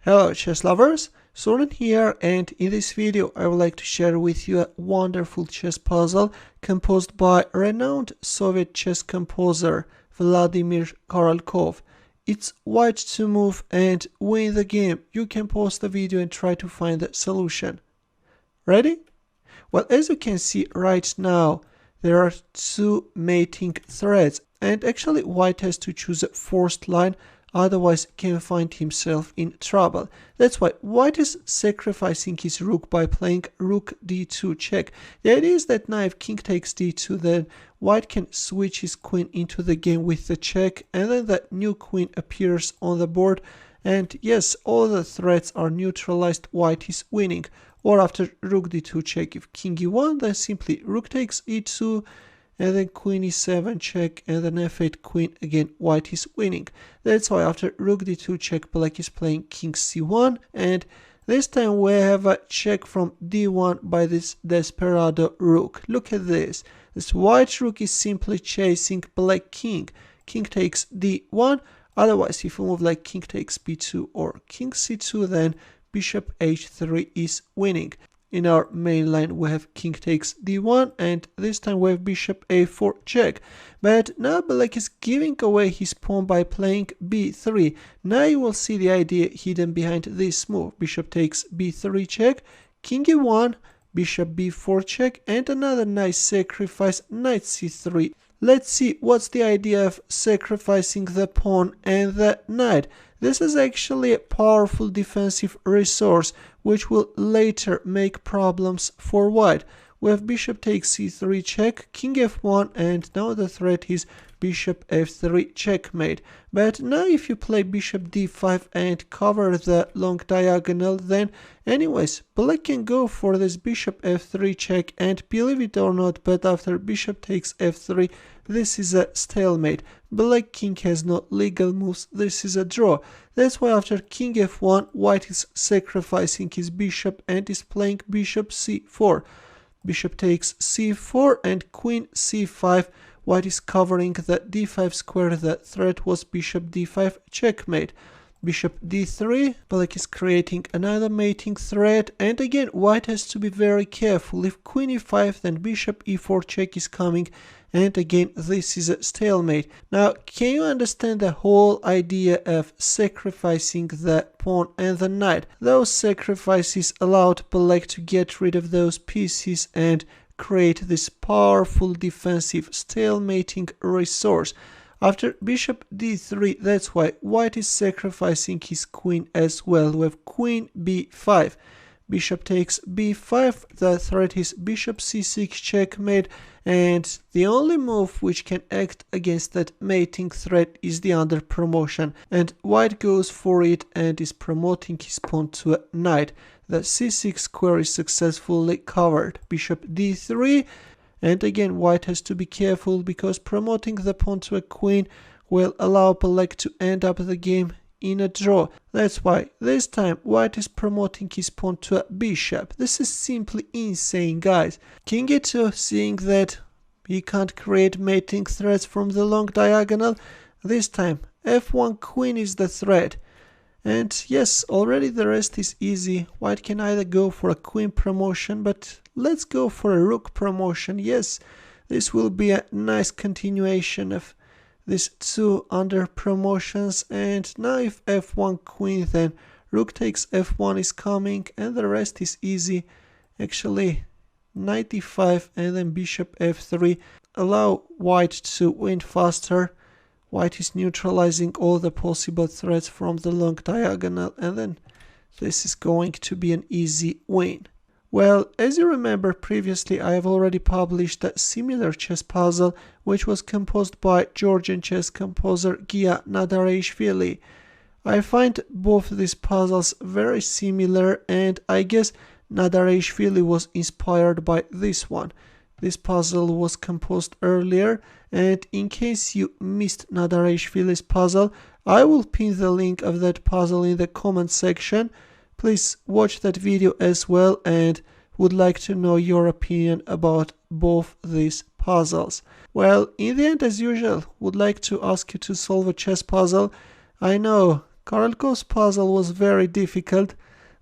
Hello chess lovers, Soren here, and in this video I would like to share with you a wonderful chess puzzle composed by renowned Soviet chess composer Vladimir Korolkov. It's white to move and win the game. You can pause the video and try to find the solution. Ready? Well, as you can see right now, there are two mating threads, and actually white has to choose a forced line, otherwise can find himself in trouble. That's why white is sacrificing his rook by playing rook d2 check. The idea is that now if king takes d2, then white can switch his queen into the game with the check, and then the new queen appears on the board, and yes, all the threats are neutralized, white is winning. Or after rook d2 check, if king e1, then simply rook takes e2, and then queen e7 check, and then f8 queen, again white is winning. That's why after rook d2 check, black is playing king c1, and this time we have a check from d1 by this desperado rook. Look at this. This white rook is simply chasing black king. King takes d1, otherwise if we move like king takes b2 or king c2, then bishop h3 is winning. In our main line we have king takes d1, and this time we have bishop a4 check. But now black is giving away his pawn by playing b3. Now you will see the idea hidden behind this move. Bishop takes b3 check, king e1, bishop b4 check, and another nice sacrifice, knight c3. Let's see what's the idea of sacrificing the pawn and the knight. This is actually a powerful defensive resource which will later make problems for white. We have bishop takes c3 check, king f1, and now the threat is bishop f3 checkmate. But now if you play bishop d5 and cover the long diagonal, then anyways black can go for this bishop f3 check, and believe it or not, but after bishop takes f3, this is a stalemate. Black king has no legal moves, this is a draw. That's why after king f1, white is sacrificing his bishop and is playing bishop c4. Bishop takes c4 and queen c5. White is covering the d5 square. The threat was bishop d5 checkmate. Bishop d3, black is creating another mating threat, and again white has to be very careful. If queen e5, then bishop e4 check is coming, and again this is a stalemate. Now can you understand the whole idea of sacrificing the pawn and the knight? Those sacrifices allowed black to get rid of those pieces and create this powerful defensive stalemating resource. After bishop d3, that's why white is sacrificing his queen as well. We have queen b5. Bishop takes b5, the threat is bishop c6 checkmate, and the only move which can act against that mating threat is the under promotion, and white goes for it and is promoting his pawn to a knight. The c6 square is successfully covered. Bishop d3, and again white has to be careful because promoting the pawn to a queen will allow black to end up the game in a draw. That's why this time white is promoting his pawn to a bishop. This is simply insane, guys. King e2, seeing that he can't create mating threats from the long diagonal, this time f1 queen is the threat. And yes, already the rest is easy. White can either go for a queen promotion, but let's go for a rook promotion. Yes, this will be a nice continuation of these two under promotions. And now if f1 queen, then rook takes f1 is coming, and the rest is easy. Actually, knight e5 and then bishop f3 allow white to win faster. White is neutralizing all the possible threats from the long diagonal, and then this is going to be an easy win. Well, as you remember previously, I have already published a similar chess puzzle which was composed by Georgian chess composer Gia Nadarashvili. I find both these puzzles very similar, and I guess Nadarashvili was inspired by this one. This puzzle was composed earlier, and in case you missed Nadarashvili's puzzle, I will pin the link of that puzzle in the comment section. Please watch that video as well, and would like to know your opinion about both these puzzles. Well, in the end, as usual, would like to ask you to solve a chess puzzle. I know Korolekov's puzzle was very difficult.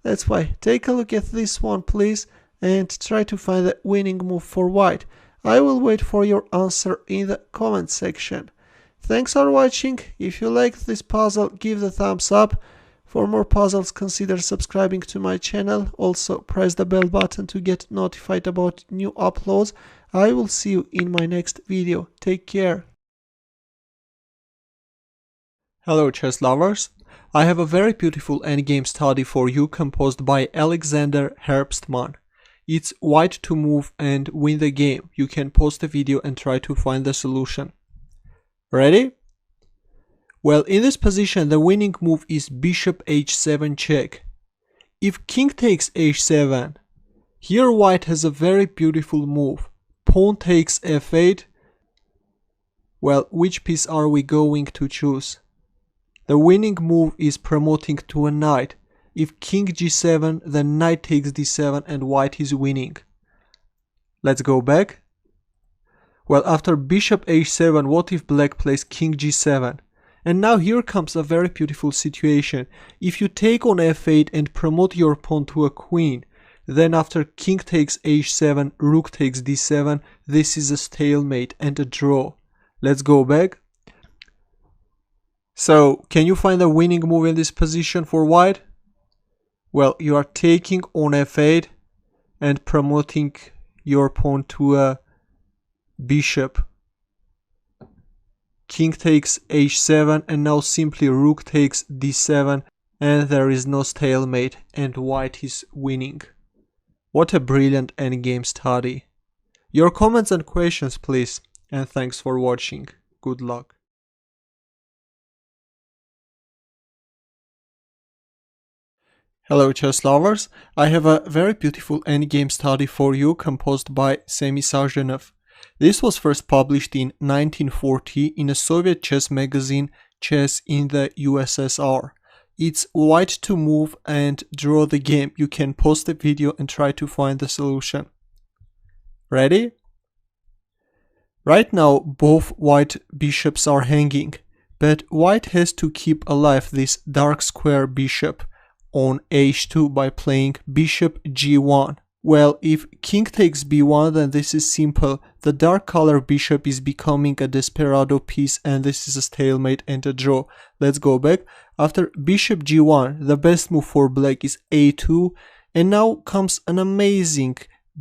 That's why take a look at this one, please, and try to find the winning move for white. I will wait for your answer in the comment section. Thanks for watching. If you liked this puzzle, give the thumbs up. For more puzzles, consider subscribing to my channel. Also, press the bell button to get notified about new uploads. I will see you in my next video. Take care. Hello chess lovers. I have a very beautiful endgame study for you composed by Alexander Herbstman. It's white to move and win the game. You can pause the video and try to find the solution. Ready? Well, in this position the winning move is bishop h7 check. If king takes h7, here white has a very beautiful move. Pawn takes f8. Well, which piece are we going to choose? The winning move is promoting to a knight. If king g7, then knight takes d7 and white is winning. Let's go back. Well, after bishop h7, what if black plays king g7? And now here comes a very beautiful situation. If you take on f8 and promote your pawn to a queen, then after king takes h7, rook takes d7, this is a stalemate and a draw. Let's go back. So, can you find a winning move in this position for white? Well, you are taking on f8 and promoting your pawn to a bishop. King takes h7 and now simply rook takes d7 and there is no stalemate and white is winning. What a brilliant endgame study. Your comments and questions please, and thanks for watching. Good luck. Hello chess lovers, I have a very beautiful endgame study for you composed by Semi Sajdenov. This was first published in 1940 in a Soviet chess magazine, Chess in the USSR. It's white to move and draw the game. You can pause the video and try to find the solution. Ready? Right now both white bishops are hanging, but white has to keep alive this dark square bishop on h2 by playing bishop g1. Well, if king takes b1, then this is simple. The dark color bishop is becoming a desperado piece and this is a stalemate and a draw. Let's go back. After bishop g1, the best move for black is a2, and now comes an amazing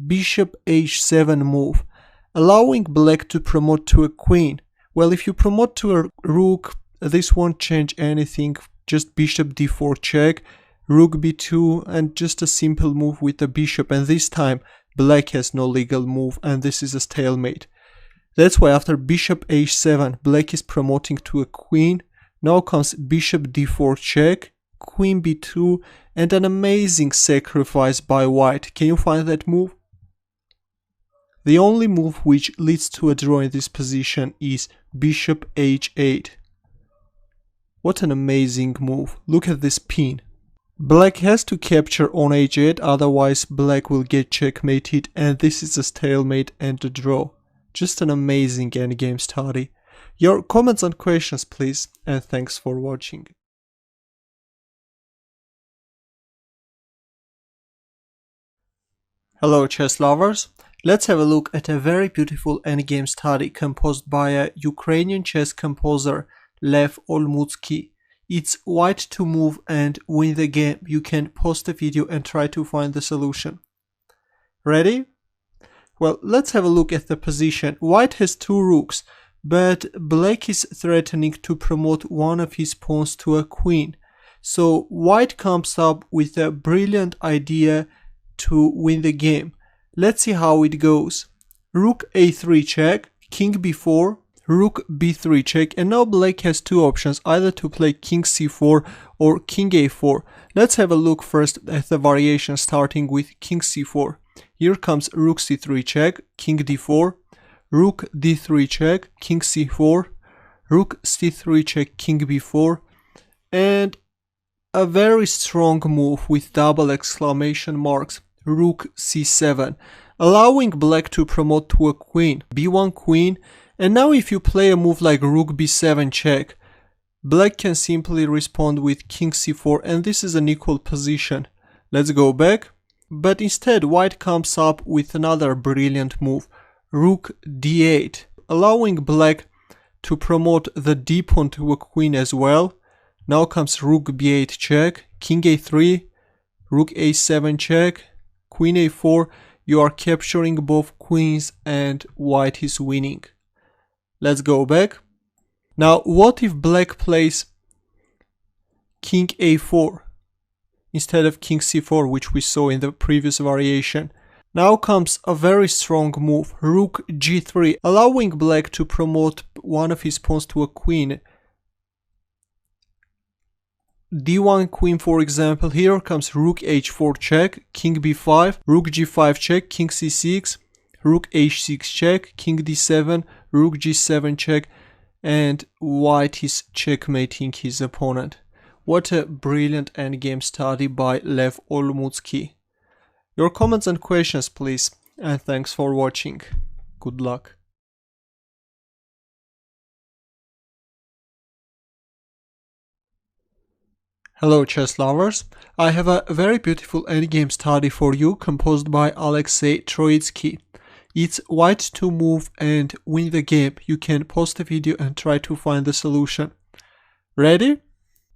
bishop h7 move, allowing black to promote to a queen. Well, if you promote to a rook, this won't change anything, just bishop d4 check, rook b2 and just a simple move with the bishop, and this time black has no legal move and this is a stalemate. That's why after bishop h7 black is promoting to a queen. Now comes bishop d4 check, queen b2 and an amazing sacrifice by white. Can you find that move? The only move which leads to a draw in this position is bishop h8. What an amazing move. Look at this pin. Black has to capture on h8, otherwise black will get checkmated and this is a stalemate and a draw. Just an amazing endgame study. Your comments and questions please, and thanks for watching. Hello chess lovers. Let's have a look at a very beautiful endgame study composed by a Ukrainian chess composer Lev Olmutsky. It's white to move and win the game. You can pause the video and try to find the solution. Ready? Well, let's have a look at the position. White has two rooks, but black is threatening to promote one of his pawns to a queen. So white comes up with a brilliant idea to win the game. Let's see how it goes. Rook a3 check, king b4, rook b3 check, and now black has two options, either to play king c4 or king a4. Let's have a look first at the variation starting with king c4. Here comes rook c3 check, king d4, rook d3 check, king c4, rook c3 check, king b4, and a very strong move with double exclamation marks, rook c7, allowing black to promote to a queen, b1 queen. And now if you play a move like rook b7 check, Black can simply respond with king c4, and this is an equal position. Let's go back. But instead white comes up with another brilliant move, rook d8, allowing black to promote the d pawn to a queen as well. Now comes rook b8 check, king a3, rook a7 check, queen a4. You are capturing both queens and white is winning. Let's go back. Now what if black plays king a4 instead of king c4, which we saw in the previous variation? Now comes a very strong move, rook g3, allowing black to promote one of his pawns to a queen. d1 queen, for example. Here comes rook h4 check, king b5, rook g5 check, king c6, rook h6 check, king d7, rook g7 check, and white is checkmating his opponent. What a brilliant endgame study by Lev Olmutsky. Your comments and questions please, and thanks for watching. Good luck. Hello chess lovers, I have a very beautiful endgame study for you composed by Alexei Troitsky. It's white to move and win the game. You can pause the video and try to find the solution. Ready?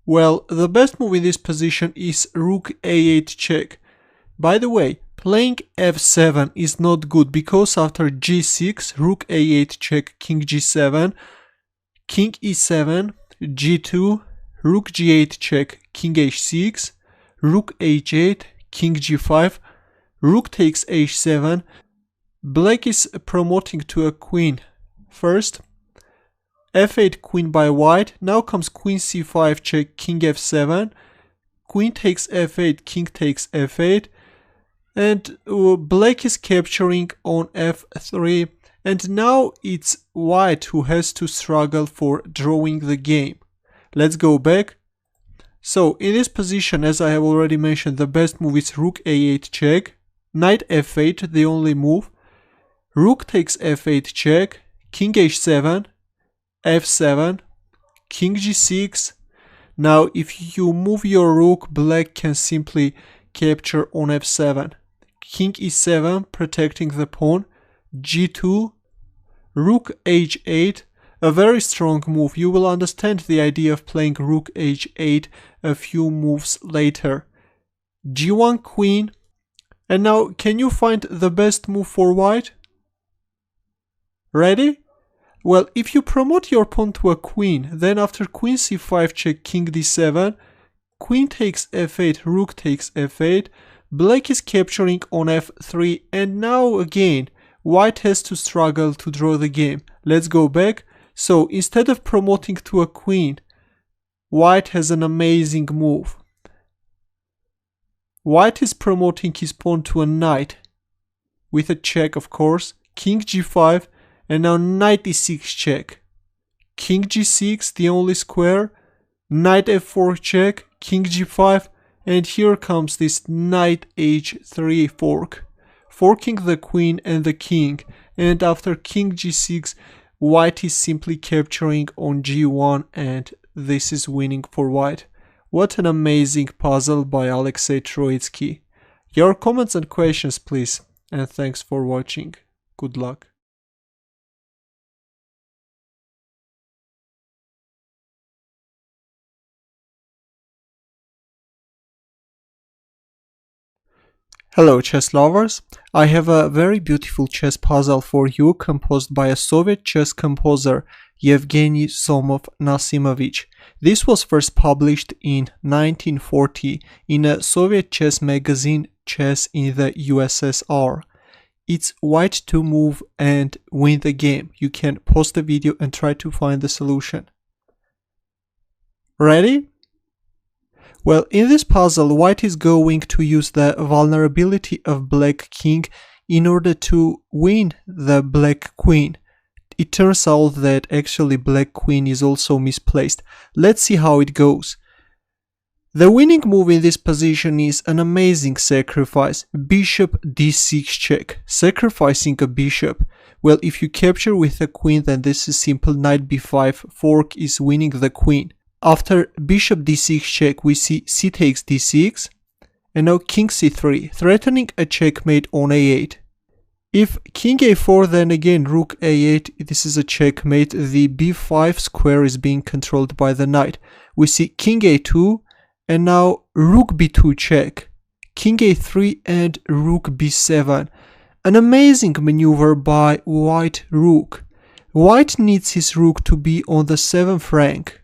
Well, the best move in this position is rook a8 check. By the way, playing f7 is not good because after g6, rook a8 check, king g7, king e7, g2, rook g8 check, king h6, rook h8, king g5, rook takes h7. Black is promoting to a queen. First, f8 queen by white. Now comes queen c5 check, king f7, queen takes f8, king takes f8, and black is capturing on f3, and now it's white who has to struggle for drawing the game. Let's go back. So in this position, as I have already mentioned, the best move is rook a8 check, knight f8, the only move, rook takes f8 check, king h7, f7, king g6. Now if you move your rook, black can simply capture on f7, king e7 protecting the pawn, g2, rook h8, a very strong move. You will understand the idea of playing rook h8 a few moves later. g1 queen. And now can you find the best move for white? Ready? Well, if you promote your pawn to a queen, then after queen c5 check, king d7, queen takes f8, rook takes f8, black is capturing on f3, and now again white has to struggle to draw the game. Let's go back. So instead of promoting to a queen, white has an amazing move. White is promoting his pawn to a knight with a check, of course, king g5, and now knight e6 check, king g6, the only square, knight f4 check, king g5, and here comes this knight h3 fork, forking the queen and the king, and after king g6, white is simply capturing on g1, and this is winning for white. What an amazing puzzle by Alexei Troitsky. Your comments and questions please, and thanks for watching. Good luck. Hello chess lovers, I have a very beautiful chess puzzle for you composed by a Soviet chess composer Yevgeny Somov-Nasimovich. This was first published in 1940 in a Soviet chess magazine Chess in the USSR. It's white to move and win the game. You can pause the video and try to find the solution. Ready? Well, in this puzzle, white is going to use the vulnerability of black king in order to win the black queen. It turns out that actually black queen is also misplaced. Let's see how it goes. The winning move in this position is an amazing sacrifice, bishop d6 check, sacrificing a bishop. Well, if you capture with a queen, then this is simple, knight b5 fork is winning the queen. after bishop d6 check, we see c takes d6, and now king c3, threatening a checkmate on a8. If king a4, then again rook a8, this is a checkmate. The b5 square is being controlled by the knight. We see king a2, and now rook b2 check, king a3 and rook b7. An amazing maneuver by white rook. White needs his rook to be on the 7th rank.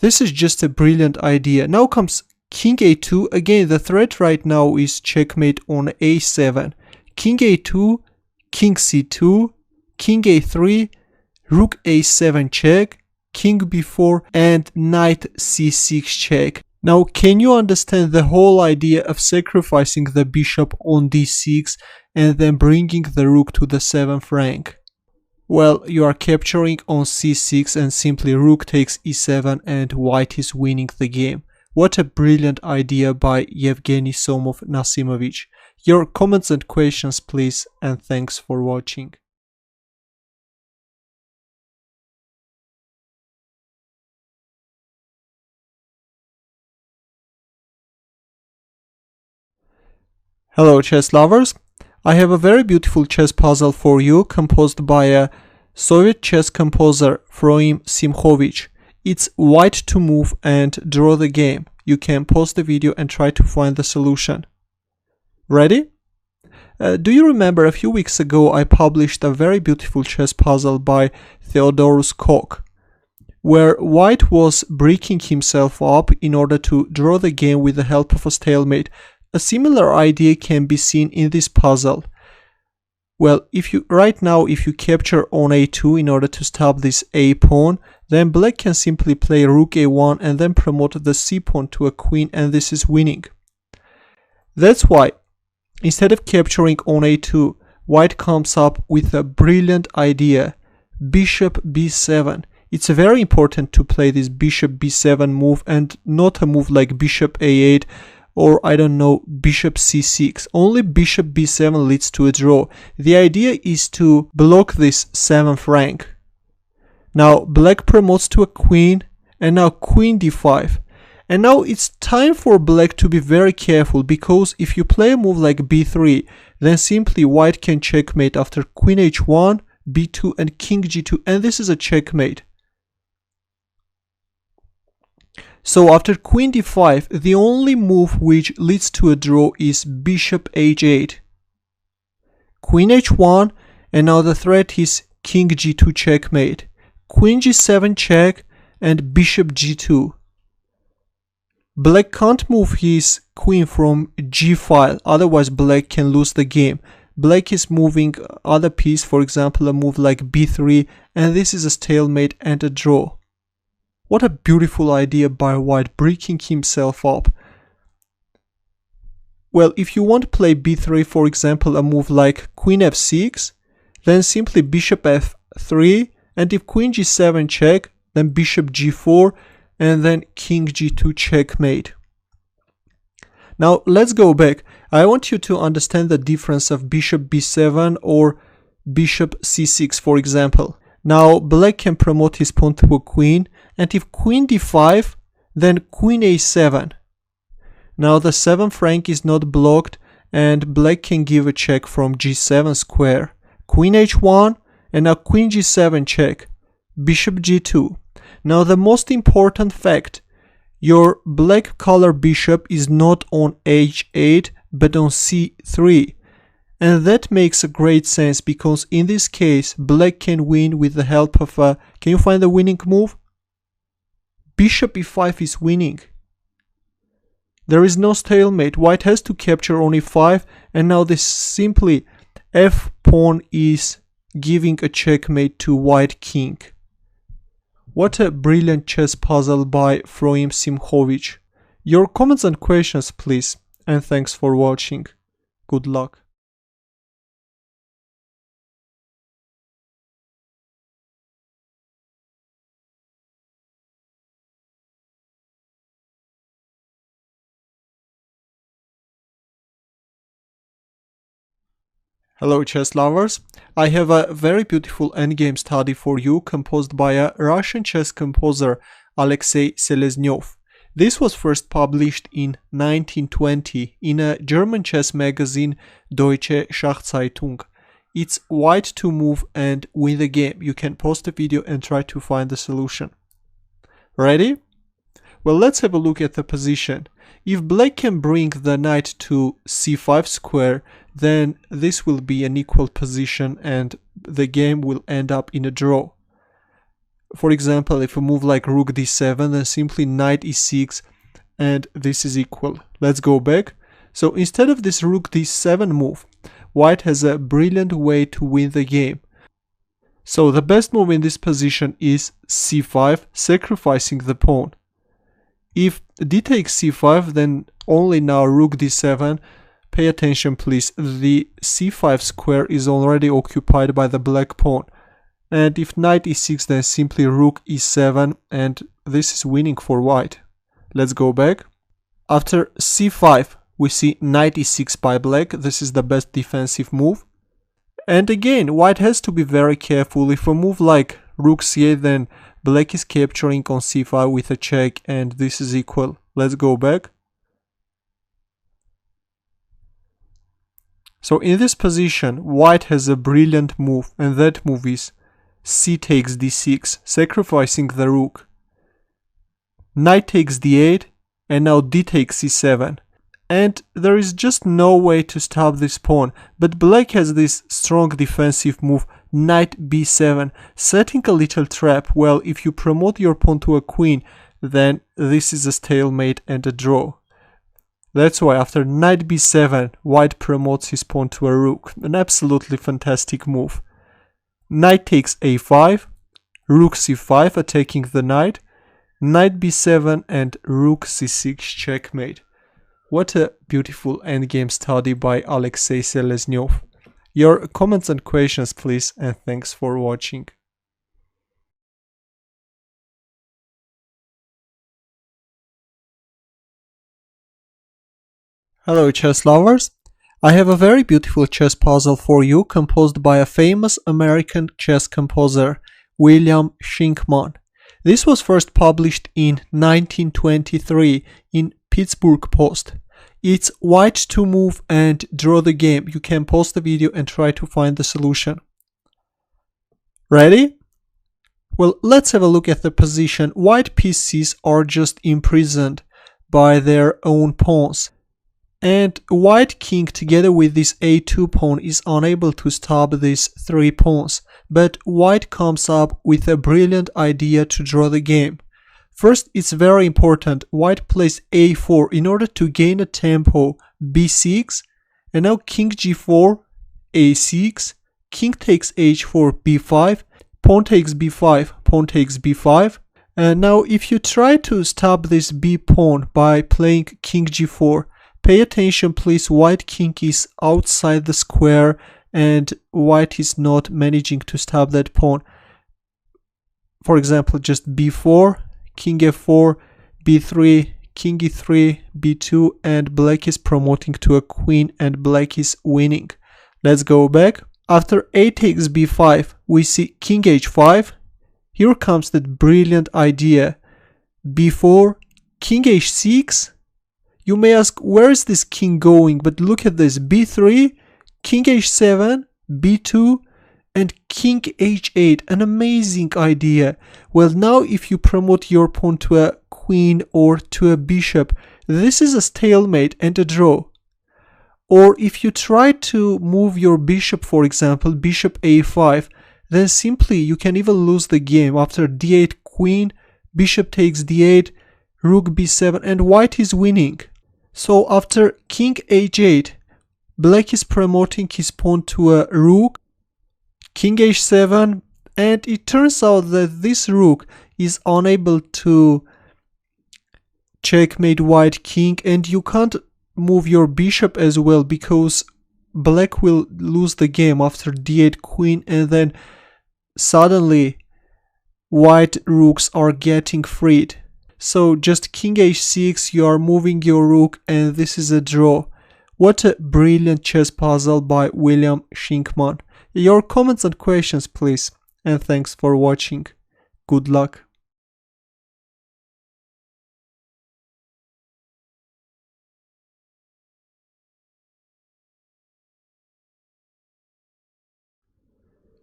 This is just a brilliant idea. Now comes king a2. Again, the threat right now is checkmate on a7. King a2, king c2, king a3, rook a7 check, king b4, and knight c6 check. Now, can you understand the whole idea of sacrificing the bishop on d6 and then bringing the rook to the 7th rank? Well, you are capturing on c6 and simply rook takes e7 and white is winning the game. What a brilliant idea by Yevgeny Somov-Nasimovich. Your comments and questions please, and thanks for watching. Hello chess lovers, I have a very beautiful chess puzzle for you composed by a Soviet chess composer Froim Simkhovich. It's white to move and draw the game. You can pause the video and try to find the solution. Ready? Do you remember a few weeks ago I published a very beautiful chess puzzle by Theodorus Koch, where white was breaking himself up in order to draw the game with the help of a stalemate. A similar idea can be seen in this puzzle. Well, right now if you capture on a2 in order to stop this a pawn, then black can simply play rook a1 and then promote the c pawn to a queen, and this is winning. That's why instead of capturing on a2, white comes up with a brilliant idea, bishop b7. It's very important to play this bishop b7 move and not a move like bishop a8 or I don't know, bishop c6. Only bishop b7 leads to a draw. The idea is to block this 7th rank. Now black promotes to a queen, and now queen d5. And now it's time for black to be very careful, because if you play a move like b3, then simply white can checkmate after queen h1, b2 and king g2, and this is a checkmate. So after queen d5, the only move which leads to a draw is bishop h8. Queen h1, and now the threat is king g2 checkmate. Queen g7 check and bishop g2. Black can't move his queen from g file, otherwise black can lose the game. Black is moving other piece, for example a move like b3, and this is a stalemate and a draw. What a beautiful idea by white, breaking himself up. Well, if you want to play b3, for example, a move like queen f6, then simply bishop f3, and if queen g7 check, then bishop g4, and then king g2 checkmate. Now let's go back. I want you to understand the difference of bishop b7 or bishop c6, for example. Now black can promote his pawn to a queen, and if queen d5, then queen a7. Now the 7th rank is not blocked, and black can give a check from g7 square. Queen h1, and now queen g7 check, bishop g2. Now the most important fact, your black color bishop is not on h8 but on c3. And that makes a great sense, because in this case black can win with the help of a... Can you find the winning move? Bishop e5 is winning. There is no stalemate. White has to capture on e5, and now this simply f pawn is giving a checkmate to white king. What a brilliant chess puzzle by Froim Simkhovich. Your comments and questions please, and thanks for watching. Good luck. Hello chess lovers, I have a very beautiful endgame study for you composed by a Russian chess composer Alexei Seleznyov. This was first published in 1920 in a German chess magazine Deutsche Schachzeitung. It's white to move and win the game. You can pause the video and try to find the solution. Ready? Well, let's have a look at the position. If black can bring the knight to c5 square, then this will be an equal position and the game will end up in a draw. For example, if we move like rook d7, then simply knight e6 and this is equal. Let's go back. So instead of this rook d7 move, white has a brilliant way to win the game. So the best move in this position is c5, sacrificing the pawn. If d takes c5, then only now rook d7. Pay attention please, the c5 square is already occupied by the black pawn. And if knight e6, then simply rook e7 and this is winning for white. Let's go back. After c5, we see knight e6 by black. This is the best defensive move. And again, white has to be very careful. If we move like rook c8, then black is capturing on c5 with a check and this is equal. Let's go back. So in this position, white has a brilliant move and that move is c takes d6, sacrificing the rook. Knight takes d8 and now d takes c7. And there is just no way to stop this pawn, but black has this strong defensive move, knight b7, setting a little trap. Well, if you promote your pawn to a queen, then this is a stalemate and a draw. That's why after knight b7, white promotes his pawn to a rook, an absolutely fantastic move. Knight takes a5, rook c5 attacking the knight, knight b7 and rook c6 checkmate. What a beautiful endgame study by Alexei Seleznyov. Your comments and questions please, and thanks for watching. Hello chess lovers! I have a very beautiful chess puzzle for you composed by a famous American chess composer, William Shinkman. This was first published in 1923 in Pittsburgh Post. It's white to move and draw the game. You can pause the video and try to find the solution. Ready? Well, let's have a look at the position. White pieces are just imprisoned by their own pawns. And white king together with this a2 pawn is unable to stop these three pawns. But white comes up with a brilliant idea to draw the game. First, it's very important, white plays a4 in order to gain a tempo, b6, and now king g4, a6, king takes h4, b5, pawn takes b5, pawn takes b5. And now if you try to stop this b pawn by playing king g4, pay attention please, white king is outside the square and white is not managing to stop that pawn. For example, just b4, king f4, b3, king e3, b2, and black is promoting to a queen and black is winning. Let's go back. After a takes b5, we see king h5. Here comes that brilliant idea. b4, king h6. You may ask, where is this king going? But look at this, b3, king h7, b2, and king h8, an amazing idea. Well, now if you promote your pawn to a queen or to a bishop, this is a stalemate and a draw. Or if you try to move your bishop, for example, bishop a5, then simply you can even lose the game. After d8 queen, bishop takes d8, rook b7, and white is winning. So after king h8, black is promoting his pawn to a rook, king h7, and it turns out that this rook is unable to checkmate white king, and you can't move your bishop as well because black will lose the game after d8 queen, and then suddenly white rooks are getting freed. So just king h6, you are moving your rook and this is a draw. What a brilliant chess puzzle by William Shinkman. Your comments and questions please, and thanks for watching. Good luck.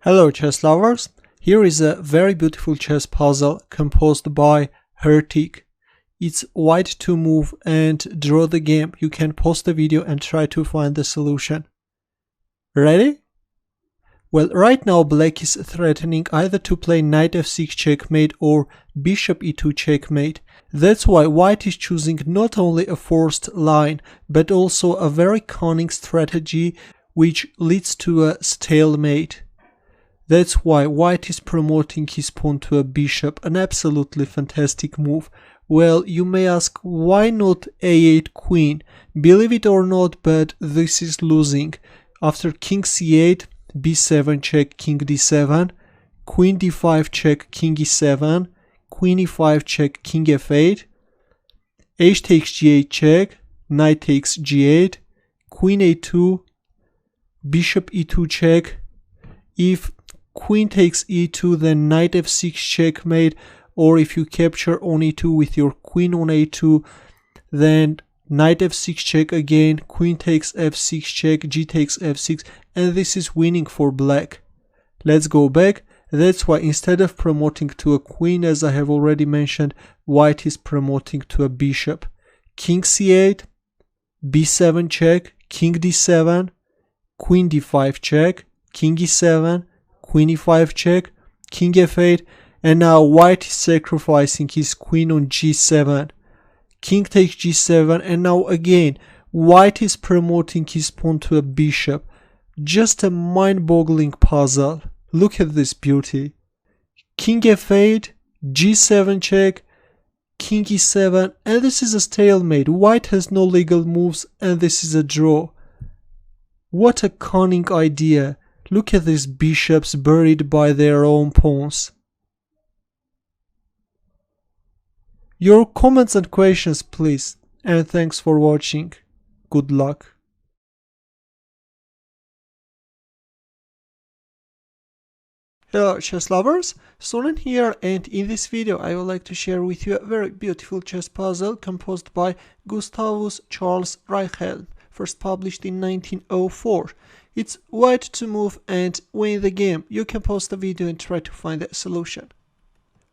Hello chess lovers, here is a very beautiful chess puzzle composed by Hertik. It's white to move and draw the game. You can pause the video and try to find the solution. Ready? Well, right now black is threatening either to play knight f6 checkmate or bishop e2 checkmate. That's why white is choosing not only a forced line, but also a very cunning strategy which leads to a stalemate. That's why white is promoting his pawn to a bishop, an absolutely fantastic move. Well, you may ask, why not a8 queen? Believe it or not, but this is losing. After king c8, b7 check, king d7, queen d5 check, king e7, queen e5 check, king f8, h takes g8 check, knight takes g8, queen a2, bishop e2 check. If queen takes e2, then knight f6 checkmate, or if you capture on e2 with your queen on a2, then knight f6 check again, queen takes f6 check, g takes f6, and this is winning for black. Let's go back. That's why instead of promoting to a queen, as I have already mentioned, white is promoting to a bishop. King c8, b7 check, king d7, queen d5 check, king e7, queen e5 check, king f8, and now white is sacrificing his queen on g7. King takes g7, and now again white is promoting his pawn to a bishop. Just a mind-boggling puzzle. Look at this beauty. King f8, g7 check, king e7, and this is a stalemate. White has no legal moves and this is a draw. What a cunning idea. Look at these bishops buried by their own pawns. Your comments and questions please, and thanks for watching. Good luck. Hello chess lovers, Soren here, and in this video I would like to share with you a very beautiful chess puzzle composed by Gustavus Charles Reichel, first published in 1904. It's white to move and win the game. You can pause the video and try to find the solution.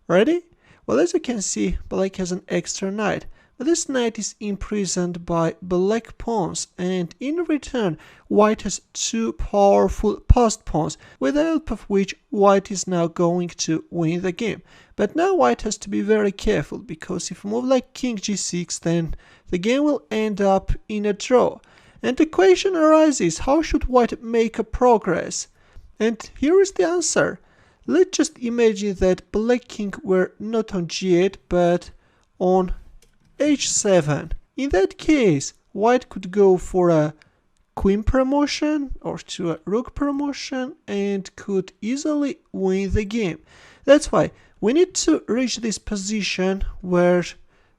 Ready? Well, as you can see, black has an extra knight, but this knight is imprisoned by black pawns, and in return white has two powerful passed pawns, with the help of which white is now going to win the game. But now white has to be very careful, because if you move like king g6, then the game will end up in a draw. And the question arises, how should white make a progress? And here is the answer. Let's just imagine that black king were not on g8 but on h7. In that case, white could go for a queen promotion or to a rook promotion and could easily win the game. That's why we need to reach this position where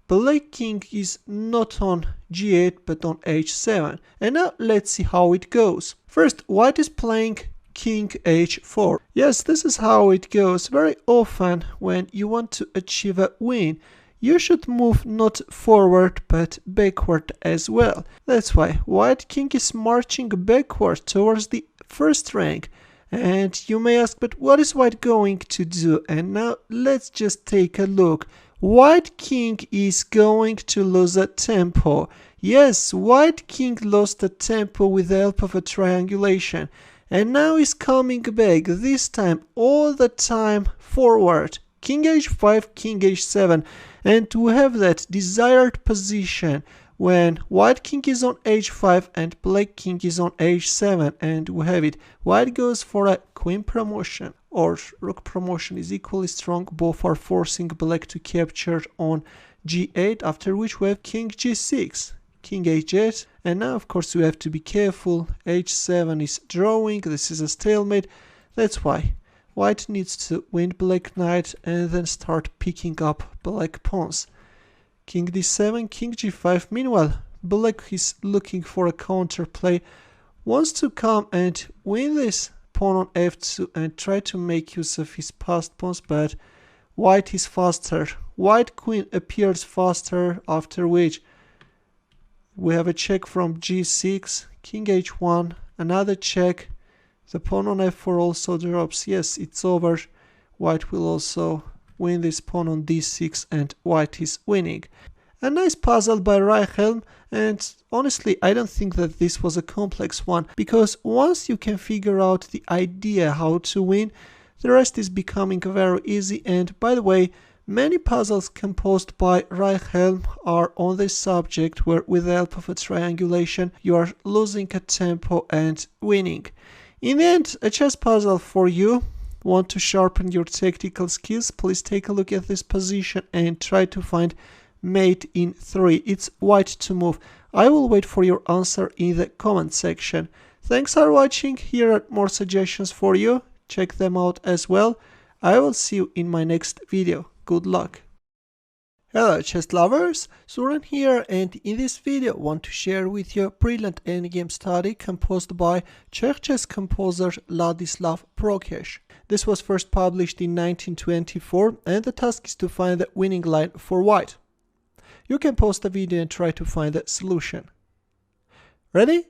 black king is not on g8 but on h7. And now let's see how it goes. First, white is playing king h4. Yes, this is how it goes. Very often when you want to achieve a win, you should move not forward but backward as well. That's why white king is marching backward towards the first rank. And you may ask, but what is white going to do? And now let's just take a look. White king is going to lose a tempo. Yes, white king lost a tempo with the help of a triangulation. And now is coming back, this time all the time forward. King h5, king h7, and we have that desired position when white king is on h5 and black king is on h7, and we have it. White goes for a queen promotion or rook promotion is equally strong. Both are forcing black to capture on g8, after which we have king g6. King h8, and now of course we have to be careful. h7 is drawing, this is a stalemate. That's why white needs to win black knight and then start picking up black pawns. King d7, king g5. Meanwhile, black is looking for a counterplay, wants to come and win this pawn on f2 and try to make use of his passed pawns, but white is faster. White queen appears faster, after which we have a check from g6, king h1, another check, The pawn on f4 also drops. Yes, it's over. White will also win this pawn on d6 and white is winning. A nice puzzle by Reichhelm, and honestly I don't think that this was a complex one, because once you can figure out the idea how to win, the rest is becoming very easy. And by the way, many puzzles composed by Reichhelm are on this subject, where with the help of a triangulation you are losing a tempo and winning. In the end, a chess puzzle for you. Want to sharpen your tactical skills? Please take a look at this position and try to find mate in 3. It's white to move. I will wait for your answer in the comment section. Thanks for watching. Here are more suggestions for you. Check them out as well. I will see you in my next video. Good luck. Hello chess lovers, Suren here, and in this video I want to share with you a brilliant endgame study composed by Czech chess composer Ladislav Prokeš. This was first published in 1924, and the task is to find the winning line for white. You can pause the video and try to find the solution. Ready?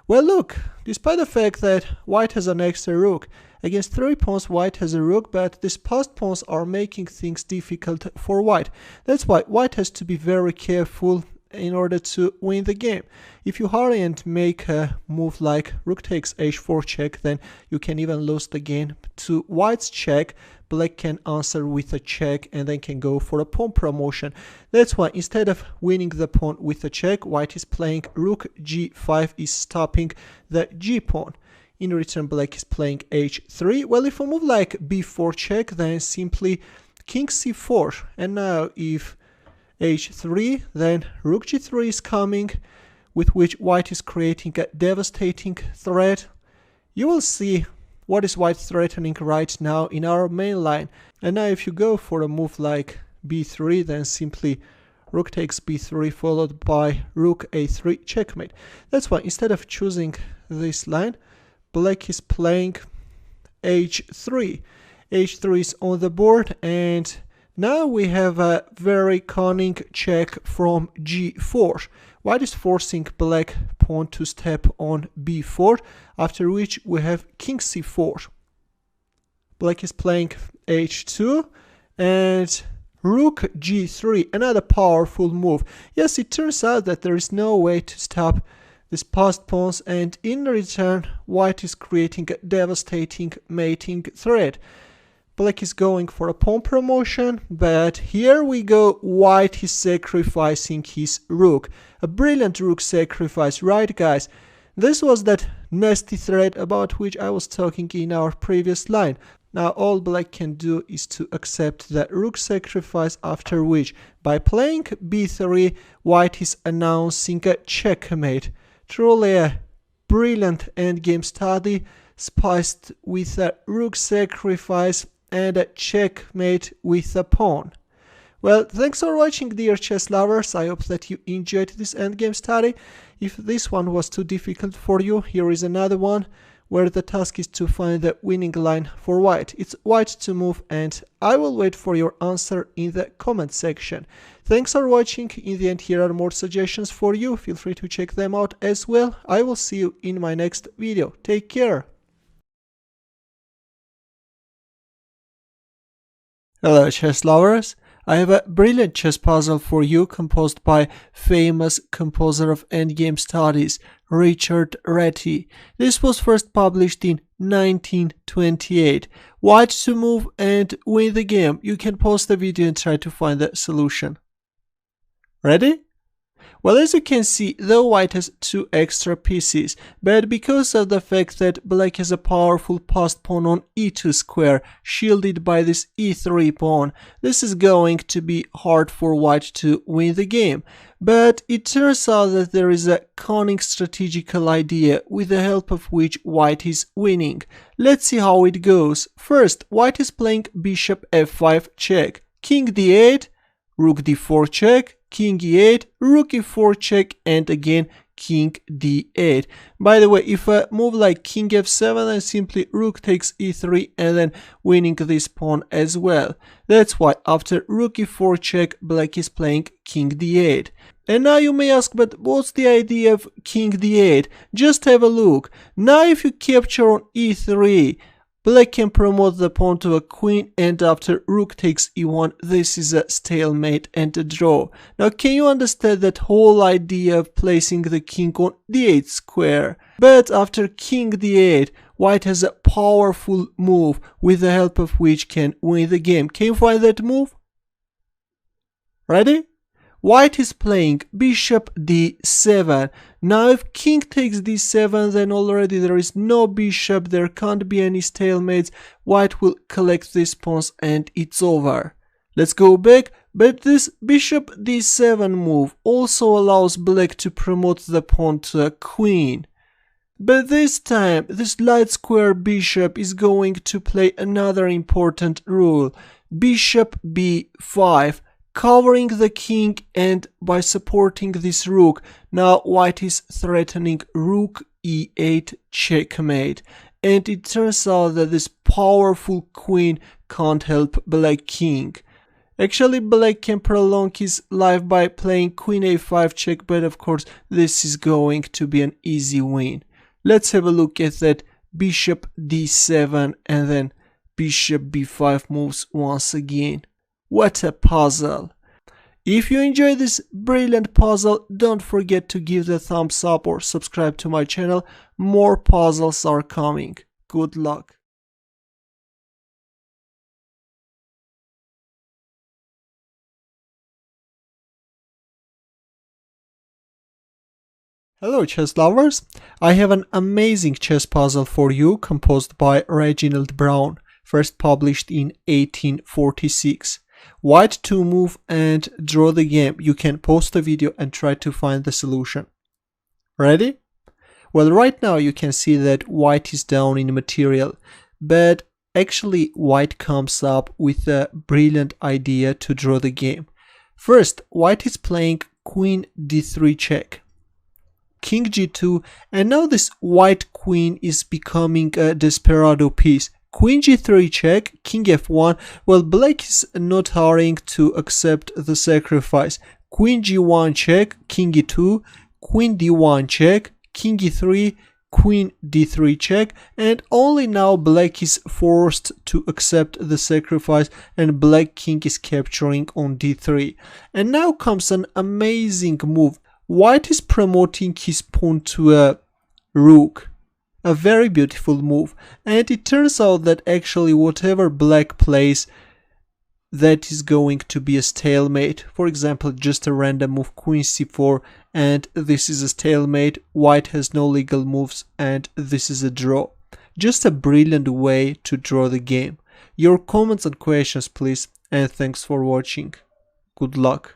Well, look, despite the fact that white has an extra rook, against 3 pawns white has a rook, but these passed pawns are making things difficult for white. That's why white has to be very careful in order to win the game. If you hurry and make a move like rook takes h4 check, then you can even lose the game to white's check. Black can answer with a check and then can go for a pawn promotion. That's why instead of winning the pawn with a check, white is playing rook g5, is stopping the g pawn. In return, black is playing h3. Well, if a move like b4 check, then simply king c4. And now if h3, then rook g3 is coming, with which white is creating a devastating threat. You will see what is white threatening right now in our main line. And now if you go for a move like b3, then simply rook takes b3 followed by rook a3 checkmate. That's why instead of choosing this line, black is playing h3. h3 is on the board, and now we have a very cunning check from g4. White is forcing black pawn to step on b4, after which we have king c4. Black is playing h2 and rook g3, another powerful move. Yes, it turns out that there is no way to stop these passed pawns, and in return white is creating a devastating mating threat. Black is going for a pawn promotion, but here we go, white is sacrificing his rook. A brilliant rook sacrifice, right guys? This was that nasty threat about which I was talking in our previous line. Now all black can do is to accept the rook sacrifice, after which by playing b3 white is announcing a checkmate. Truly a brilliant endgame study, spiced with a rook sacrifice and a checkmate with a pawn. Well, thanks for watching, dear chess lovers. I hope that you enjoyed this endgame study. If this one was too difficult for you, here is another one where the task is to find the winning line for white. It's white to move, and I will wait for your answer in the comment section. Thanks for watching. In the end, here are more suggestions for you. Feel free to check them out as well. I will see you in my next video. Take care. Hello chess lovers, I have a brilliant chess puzzle for you composed by famous composer of endgame studies, Richard Reti. This was first published in 1928. White to move and win the game. You can pause the video and try to find the solution. Ready? Well, as you can see, though white has 2 extra pieces, but because of the fact that black has a powerful passed pawn on e2 square, shielded by this e3 pawn, this is going to be hard for white to win the game. But it turns out that there is a cunning strategical idea with the help of which white is winning. Let's see how it goes. First, white is playing bishop f5 check, king d8, rook d4 check, king e8, rook e4 check, and again king d8. By the way, if a move like king f7, then simply rook takes e3 and then winning this pawn as well. That's why after rook e4 check, black is playing king d8. And now you may ask, but what's the idea of king d8? Just have a look. Now if you capture on e3, black can promote the pawn to a queen, and after rook takes e1, this is a stalemate and a draw. Now can you understand that whole idea of placing the king on d8 square? But after king d8, white has a powerful move with the help of which can win the game. Can you find that move? Ready? White is playing bishop d7. Now if king takes d7, then already there is no bishop, there can't be any stalemates. White will collect these pawns and it's over. Let's go back, but this bishop d7 move also allows black to promote the pawn to a queen. But this time, this light square bishop is going to play another important rule. Bishop b5. Covering the king, and by supporting this rook, now white is threatening rook e8 checkmate. And it turns out that this powerful queen can't help black king. Actually, black can prolong his life by playing queen a5 check, but of course this is going to be an easy win. Let's have a look at that bishop d7 and then bishop b5 moves once again. What a puzzle! If you enjoyed this brilliant puzzle, don't forget to give the thumbs up or subscribe to my channel. More puzzles are coming. Good luck! Hello chess lovers! I have an amazing chess puzzle for you composed by Reginald Brown, first published in 1846. White to move and draw the game. You can pause the video and try to find the solution. Ready? Well, right now you can see that white is down in material, but actually white comes up with a brilliant idea to draw the game. First, white is playing queen d3 check, king g2, and now this white queen is becoming a desperado piece. Queen g3 check, king f1. Well, black is not hurrying to accept the sacrifice. Queen g1 check, king e2, queen d1 check, king e3, queen d3 check, and only now black is forced to accept the sacrifice and black king is capturing on d3. And now comes an amazing move. White is promoting his pawn to a rook. A very beautiful move, and it turns out that actually whatever black plays, that is going to be a stalemate. For example, just a random move, queen c4, and this is a stalemate. White has no legal moves and this is a draw. Just a brilliant way to draw the game. Your comments and questions please, and thanks for watching. Good luck.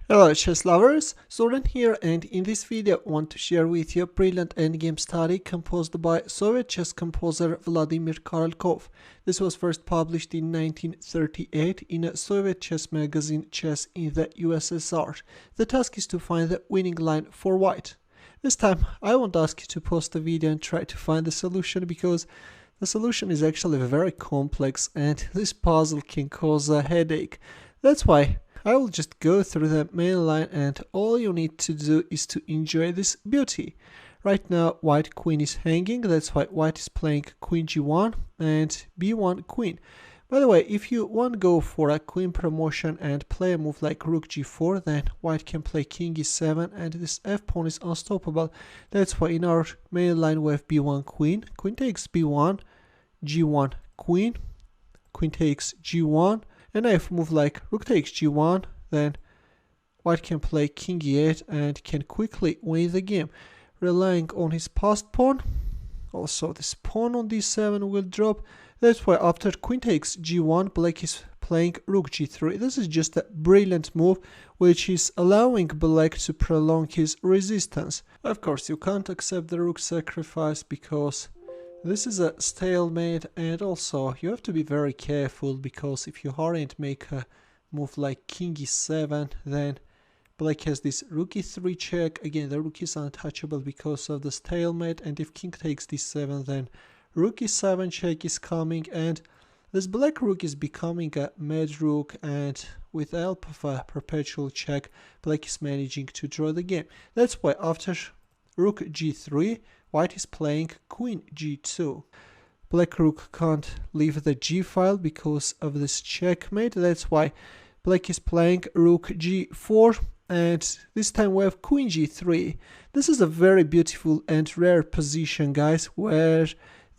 Hello chess lovers, Zoran here, and in this video I want to share with you a brilliant endgame study composed by Soviet chess composer Vladimir Korolev. This was first published in 1938 in a Soviet chess magazine Chess in the USSR. The task is to find the winning line for white. This time I won't ask you to pause the video and try to find the solution, because the solution is actually very complex and this puzzle can cause a headache. That's why I will just go through the main line, and all you need to do is to enjoy this beauty. Right now white queen is hanging, that's why white is playing queen g1 and b1 queen. By the way, if you want to go for a queen promotion and play a move like rook g4, then white can play king e7 and this f-pawn is unstoppable. That's why in our main line we have b1 queen, queen takes b1, g1 queen, queen takes g1, and if move like rook takes g1, then white can play king e8 and can quickly win the game, relying on his passed pawn. Also this pawn on d7 will drop. That's why after queen takes g1, black is playing rook g3. This is just a brilliant move which is allowing black to prolong his resistance. Of course you can't accept the rook sacrifice because this is a stalemate, and also you have to be very careful, because if you hurry and make a move like king e7, then black has this rook e3 check. Again, the rook is untouchable because of the stalemate, and if king takes d7, then rook e7 check is coming, and This black rook is becoming a mad rook, and with the help of a perpetual check, black is managing to draw the game. That's why after rook g3, white is playing queen g2. Black rook can't leave the g file because of this checkmate. That's why black is playing rook g4, and this time we have queen g3. This is a very beautiful and rare position, guys, where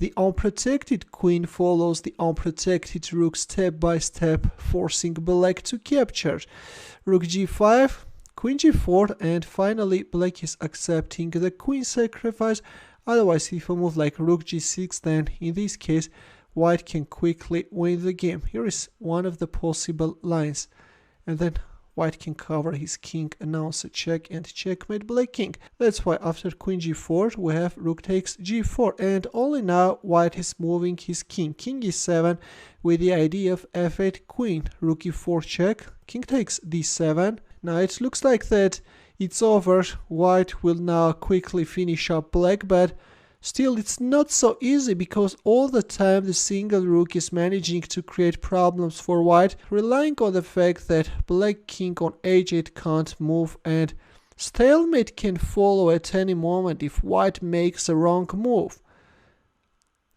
the unprotected queen follows the unprotected rook step by step, forcing black to capture. Rook g5, queen g4, and finally black is accepting the queen sacrifice. Otherwise, if I move like rook g6, then in this case white can quickly win the game. Here is one of the possible lines, and then white can cover his king, announce a check, and checkmate black king. That's why after queen g4 we have rook takes g4, and only now white is moving his king. King e7 with the idea of f8 queen, rook e4 check, king takes d7. Now it looks like that it's over. White will now quickly finish up black, but still it's not so easy, because all the time the single rook is managing to create problems for white, relying on the fact that black king on h8 can't move, and stalemate can follow at any moment if white makes a wrong move.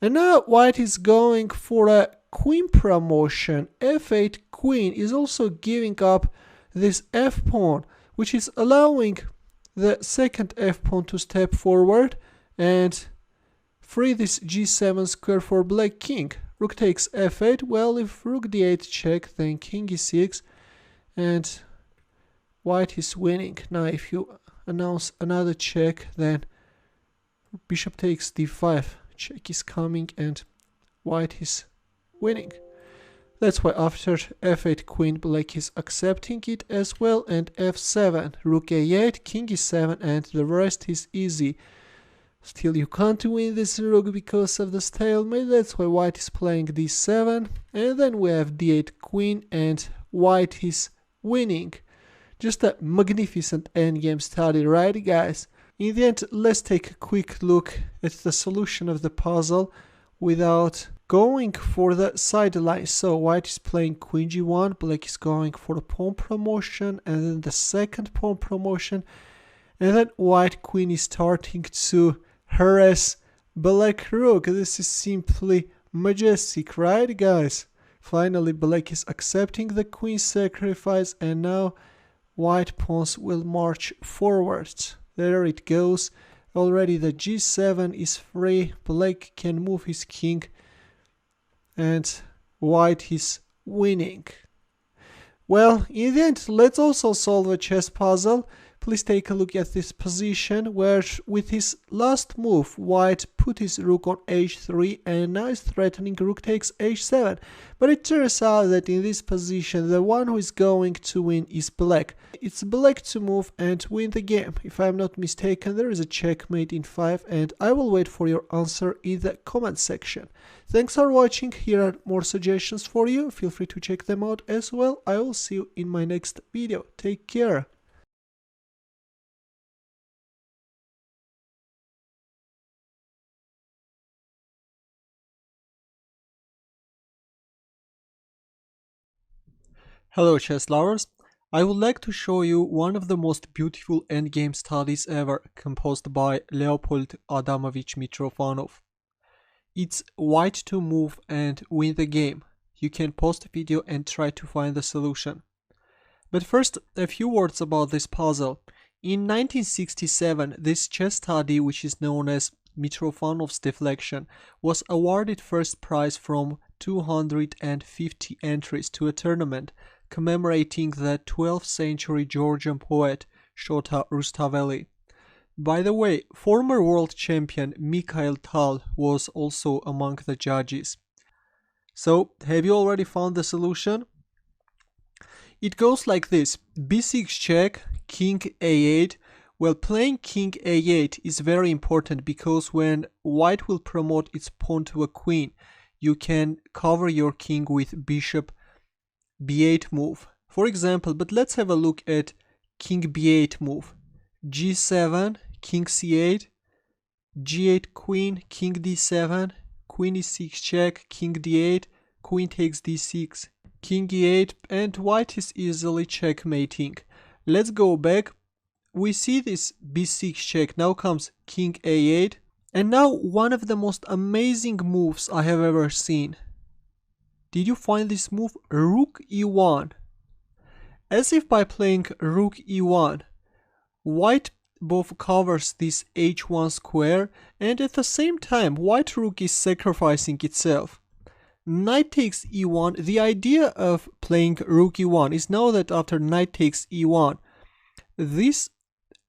And now white is going for a queen promotion. f8 queen is also giving up this f pawn, which is allowing the second f pawn to step forward and free this g7 square for black king. Rook takes f8. Well, if rook d8 check, then king e6, and white is winning. Now if you announce another check, then bishop takes d5. Check is coming and white is winning. That's why after f8 queen, black is accepting it as well, and f7, rook a8, king e7, and the rest is easy. Still, you can't win this rook because of the stalemate. That's why white is playing d7, and then we have d8 queen, and white is winning. Just a magnificent endgame study, right, guys? In the end, let's take a quick look at the solution of the puzzle without going for the sideline. So white is playing queen g1, black is going for a pawn promotion, and then the second pawn promotion, and then white queen is starting to harass black rook. This is simply majestic, right, guys? Finally, black is accepting the queen sacrifice, and now white pawns will march forwards. There it goes. Already the g7 is free. Black can move his king, and white is winning. Well, in the end, let's also solve a chess puzzle. Please take a look at this position where with his last move white put his rook on h3 and now is threatening rook takes h7. But it turns out that in this position the one who is going to win is black. It's black to move and win the game. If I'm not mistaken, there is a checkmate in 5, and I will wait for your answer in the comment section. Thanks for watching. Here are more suggestions for you. Feel free to check them out as well. I will see you in my next video. Take care. Hello chess lovers, I would like to show you one of the most beautiful endgame studies ever, composed by Leopold Adamovich Mitrofanov. It's white to move and win the game. You can pause the video and try to find the solution. But first, a few words about this puzzle. In 1967, this chess study, which is known as Mitrofanov's deflection, was awarded first prize from 250 entries to a tournament commemorating the 12th century Georgian poet Shota Rustaveli. By the way, former world champion Mikhail Tal was also among the judges. So, have you already found the solution? It goes like this: b6 check, king a8. Well, playing king a8 is very important because when white will promote its pawn to a queen, you can cover your king with bishop b8 move, for example. But let's have a look at king b8 move. g7, king c8, g8 queen, king d7, queen e6 check, king d8, queen takes d6, king e8, and white is easily checkmating. Let's go back. We see this b6 check. Now comes king a8, and now one of the most amazing moves I have ever seen. Did you find this move? Rook e1. As if by playing rook e1, white both covers this h1 square, and at the same time white rook is sacrificing itself. Knight takes e1. The idea of playing rook e1 is now that after knight takes e1, this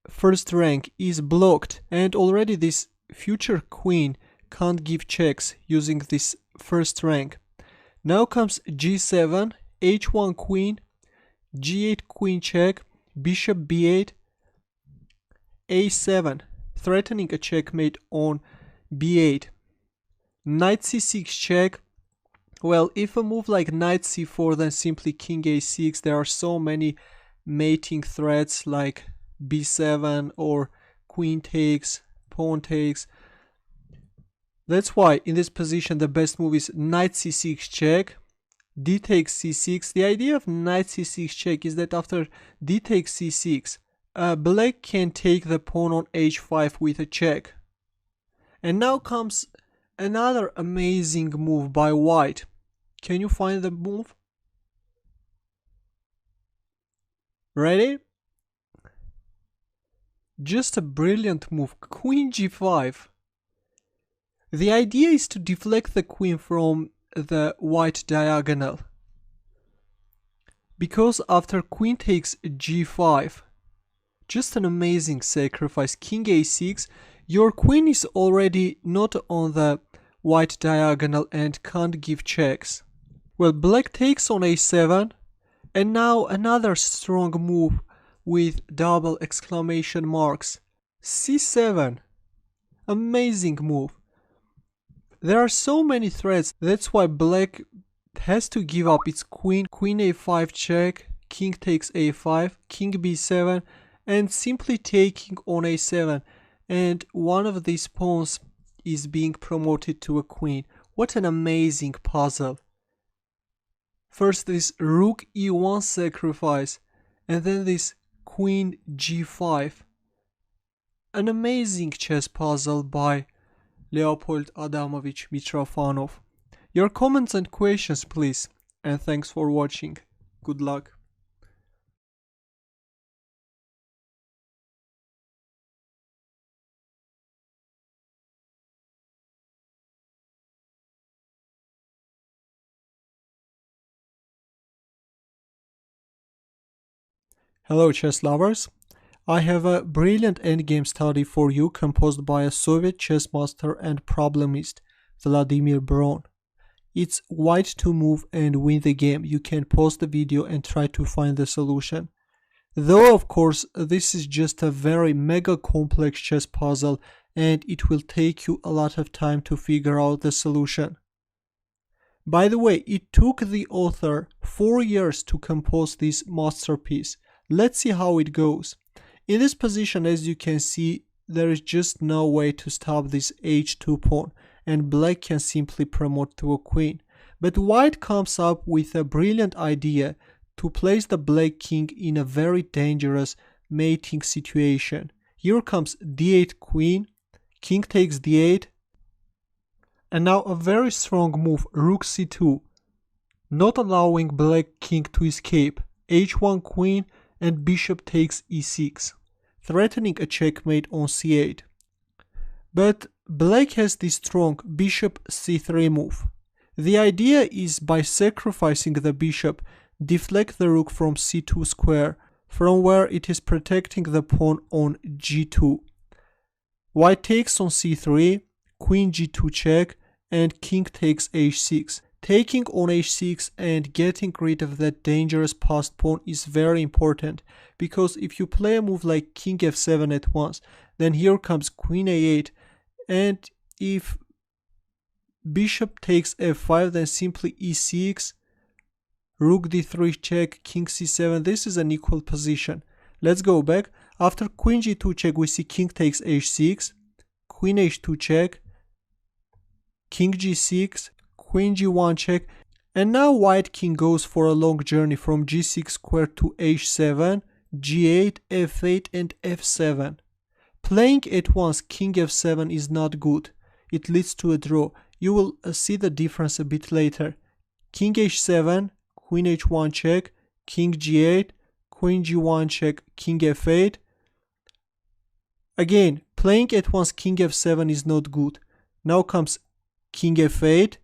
first rank is blocked, and already this future queen can't give checks using this first rank. Now comes g7, h1 queen, g8 queen check, bishop b8, a7, threatening a checkmate on b8. Knight c6 check. Well, if a move like knight c4, then simply king a6. There are so many mating threats like b7 or queen takes, pawn takes. That's why in this position the best move is knight c6 check, d takes c6. The idea of knight c6 check is that after d takes c6, black can take the pawn on h5 with a check. And now comes another amazing move by white. Can you find the move? Ready? Just a brilliant move. Queen g5. The idea is to deflect the queen from the white diagonal. Because after queen takes g5, just an amazing sacrifice. King a6. Your queen is already not on the white diagonal and can't give checks. Well, black takes on a7, and now another strong move with double exclamation marks. c7. Amazing move. There are so many threats. That's why black has to give up its queen. Queen a5 check, king takes a5, king b7, and simply taking on a7, and one of these pawns is being promoted to a queen. What an amazing puzzle. First this rook e1 sacrifice, and then this queen g5. An amazing chess puzzle by Leopold Adamovich Mitrofanov. Your comments and questions please, and thanks for watching. Good luck. Hello chess lovers, I have a brilliant endgame study for you composed by a Soviet chess master and problemist, Vladimir Bron. It's white to move and win the game. You can pause the video and try to find the solution. Though of course this is just a very mega complex chess puzzle and it will take you a lot of time to figure out the solution. By the way, it took the author 4 years to compose this masterpiece. Let's see how it goes. In this position, as you can see, there is just no way to stop this h2 pawn, and black can simply promote to a queen. But white comes up with a brilliant idea to place the black king in a very dangerous mating situation. Here comes d8 queen, king takes d8, and now a very strong move, rook c2, not allowing black king to escape, h1 queen, and bishop takes e6, threatening a checkmate on c8. But black has this strong bishop c3 move. The idea is by sacrificing the bishop, deflect the rook from c2 square, from where it is protecting the pawn on g2. White takes on c3, queen g2 check, and king takes h6. Taking on h6 and getting rid of that dangerous passed pawn is very important, because if you play a move like king f7 at once, then here comes queen a8, and if bishop takes f5, then simply e6, rook d3 check, king c7. This is an equal position. Let's go back. After queen g2 check, we see king takes h6, queen h2 check, king g6, queen g1 check, And now white king goes for a long journey from g6 square to h7, g8, f8 and f7. Playing at once king f7 is not good. It leads to a draw. You will see the difference a bit later. King h7, queen h1 check, king g8, queen g1 check, king f8. Again, playing at once king f7 is not good. Now comes king f8,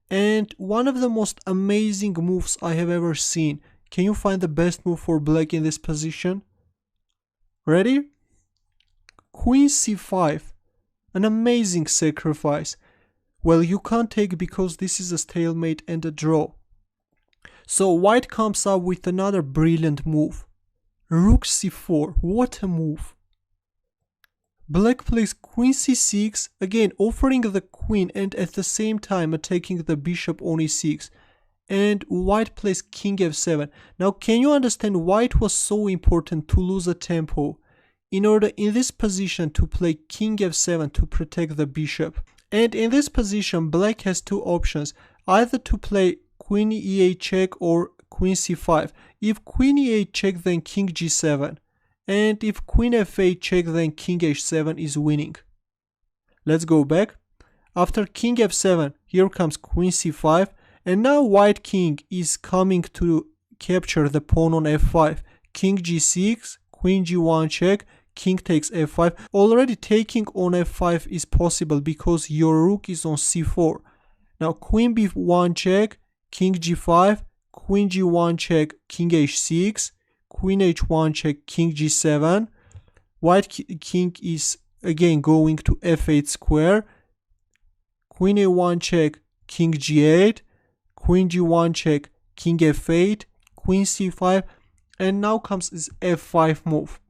and one of the most amazing moves I have ever seen. Can you find the best move for black in this position? Ready? Queen c5, an amazing sacrifice. Well, you can't take because this is a stalemate and a draw. So white comes up with another brilliant move. Rook c4, what a move. Black plays queen c6, again offering the queen and at the same time attacking the bishop on e6. And white plays king f7. Now can you understand why it was so important to lose a tempo in order in this position to play king f7 to protect the bishop? And in this position black has two options, either to play queen e8 check or queen c5. If queen e8 check, then king g7. And if queen f8 check, then king h7 is winning. Let's go back. After king f7, here comes queen c5. And now white king is coming to capture the pawn on f5. King g6, queen g1 check, king takes f5. Already taking on f5 is possible because your rook is on c4. Now queen b1 check, king g5, queen g1 check, king h6, queen h1 check, king g7. White king is again going to f8 square. Queen a1 check, king g8, queen g1 check, king f8, queen c5, and now comes this f5 move.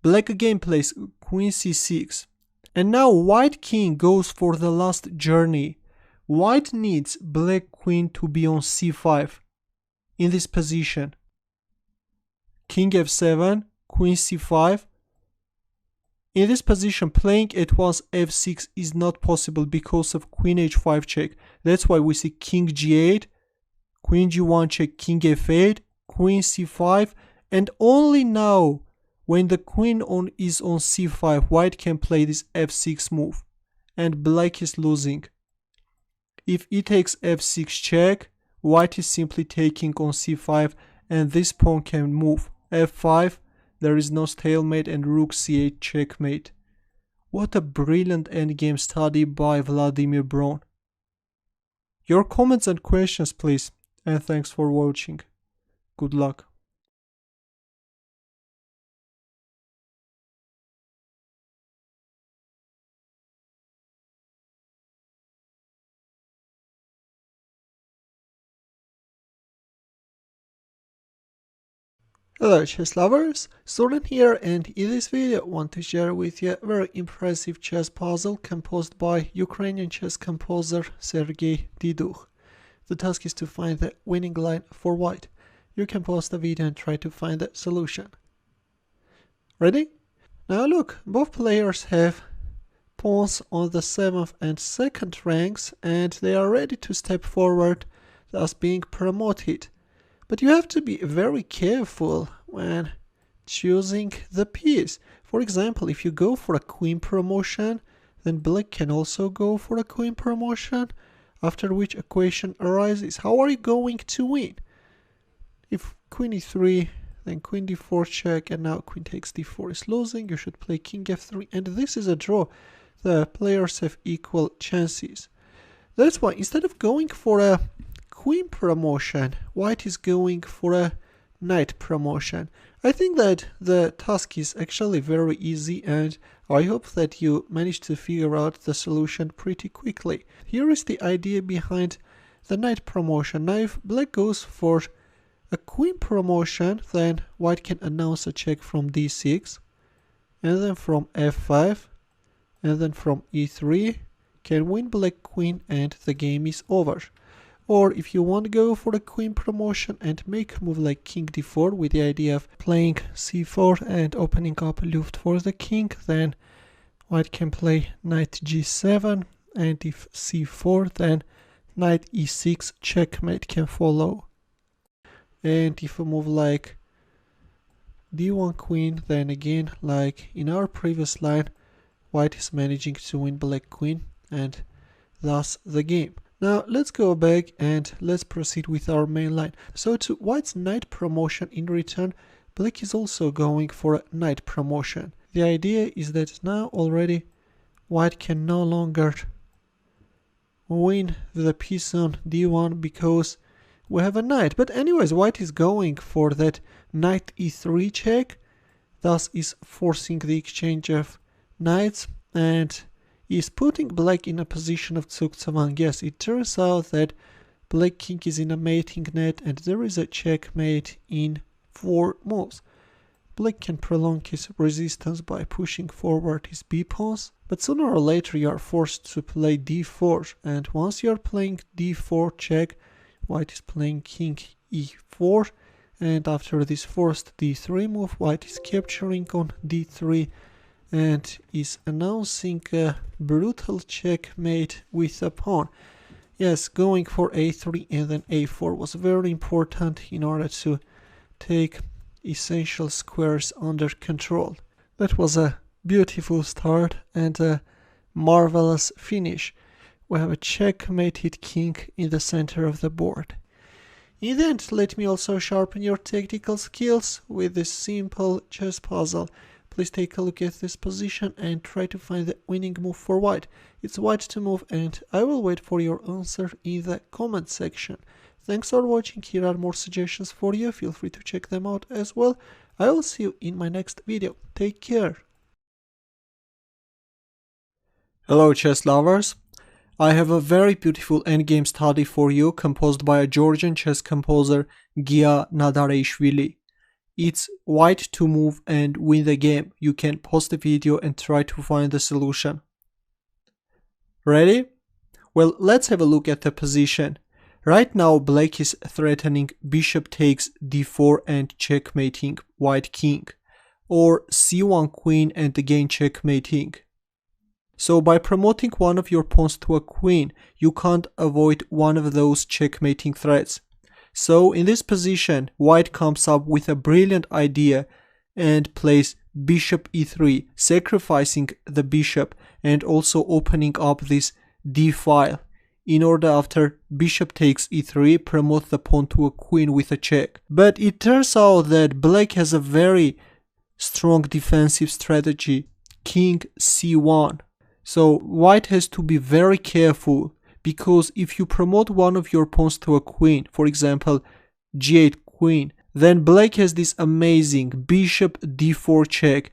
Black again plays queen c6. And now white king goes for the last journey. White needs black queen to be on c5 in this position. King f7, queen c5. In this position, playing at once f6 is not possible because of queen h5 check. That's why we see king g8, queen g1 check, king f8, queen c5, and only now when the queen is on c5, white can play this f6 move, and black is losing. If e takes f6 check, white is simply taking on c5, and this pawn can move. f5, there is no stalemate, and rook c8 checkmate. What a brilliant endgame study by Vladimir Braun. Your comments and questions please, and thanks for watching. Good luck. Hello chess lovers, Soren here, and in this video I want to share with you a very impressive chess puzzle composed by Ukrainian chess composer Sergei Didukh. The task is to find the winning line for white. You can pause the video and try to find the solution. Ready? Now look, both players have pawns on the 7th and 2nd ranks and they are ready to step forward, thus being promoted. But you have to be very careful when choosing the piece. For example, if you go for a queen promotion, then black can also go for a queen promotion, after which a question arises: how are you going to win? If queen e3, then queen d4 check, and now queen takes d4 is losing, you should play king f3, and this is a draw. The players have equal chances. That's why instead of going for a queen promotion, white is going for a knight promotion. I think that the task is actually very easy, and I hope that you managed to figure out the solution pretty quickly. Here is the idea behind the knight promotion. Now if black goes for a queen promotion, then white can announce a check from d6, and then from f5, and then from e3, can win black queen, and the game is over. Or if you want to go for a queen promotion and make a move like king d4 with the idea of playing c4 and opening up a luft for the king, then white can play knight g7, and if c4, then knight e6 checkmate can follow. And if we move like d1 queen, then again, like in our previous line, white is managing to win black queen and thus the game. Now let's go back and let's proceed with our main line. So to white's knight promotion in return, black is also going for a knight promotion. The idea is that now already white can no longer win the piece on d1 because we have a knight. But anyways, white is going for that knight e3 check, thus is forcing the exchange of knights and is putting black in a position of Zugzwang. Yes, it turns out that black king is in a mating net and there is a checkmate in 4 moves. Black can prolong his resistance by pushing forward his b-pawns, but sooner or later you are forced to play d4, and once you are playing d4 check, white is playing king e4, and after this forced d3 move, white is capturing on d3 and is announcing a brutal checkmate with a pawn. Yes, going for a3 and then a4 was very important in order to take essential squares under control. That was a beautiful start and a marvelous finish. We have a checkmated king in the center of the board. In the end, let me also sharpen your tactical skills with this simple chess puzzle. Please take a look at this position and try to find the winning move for white. It's white to move and I will wait for your answer in the comment section. Thanks for watching. Here are more suggestions for you. Feel free to check them out as well. I will see you in my next video. Take care. Hello chess lovers. I have a very beautiful endgame study for you composed by a Georgian chess composer Gia Nadarashvili. It's white to move and win the game. You can pause the video and try to find the solution. Ready? Well, let's have a look at the position. Right now black is threatening bishop takes d4 and checkmating white king, or c1 queen and again checkmating. So by promoting one of your pawns to a queen, you can't avoid one of those checkmating threats. So in this position, white comes up with a brilliant idea and plays bishop e3, sacrificing the bishop and also opening up this d file, in order after bishop takes e3 promote the pawn to a queen with a check. But it turns out that black has a very strong defensive strategy, king c1. So white has to be very careful, because if you promote one of your pawns to a queen, for example g8 queen, then black has this amazing bishop d4 check,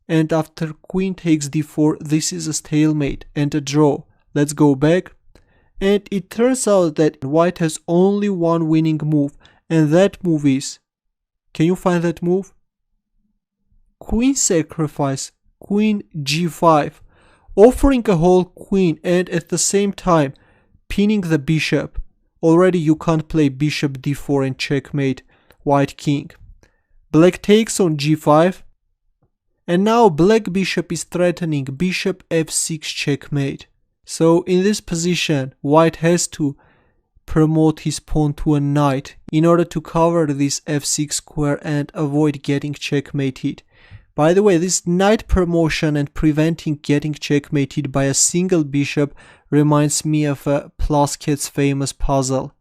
and after queen takes d4 this is a stalemate and a draw. Let's go back. And it turns out that white has only one winning move, and that move is, can you find that move? Queen sacrifice, queen g5, offering a whole queen and at the same time pinning the bishop. Already you can't play bishop d4 and checkmate white king. Black takes on g5, and now black bishop is threatening bishop f6 checkmate. So in this position, white has to promote his pawn to a knight in order to cover this f6 square and avoid getting checkmated. By the way, this knight promotion and preventing getting checkmated by a single bishop reminds me of Plosket's famous puzzle.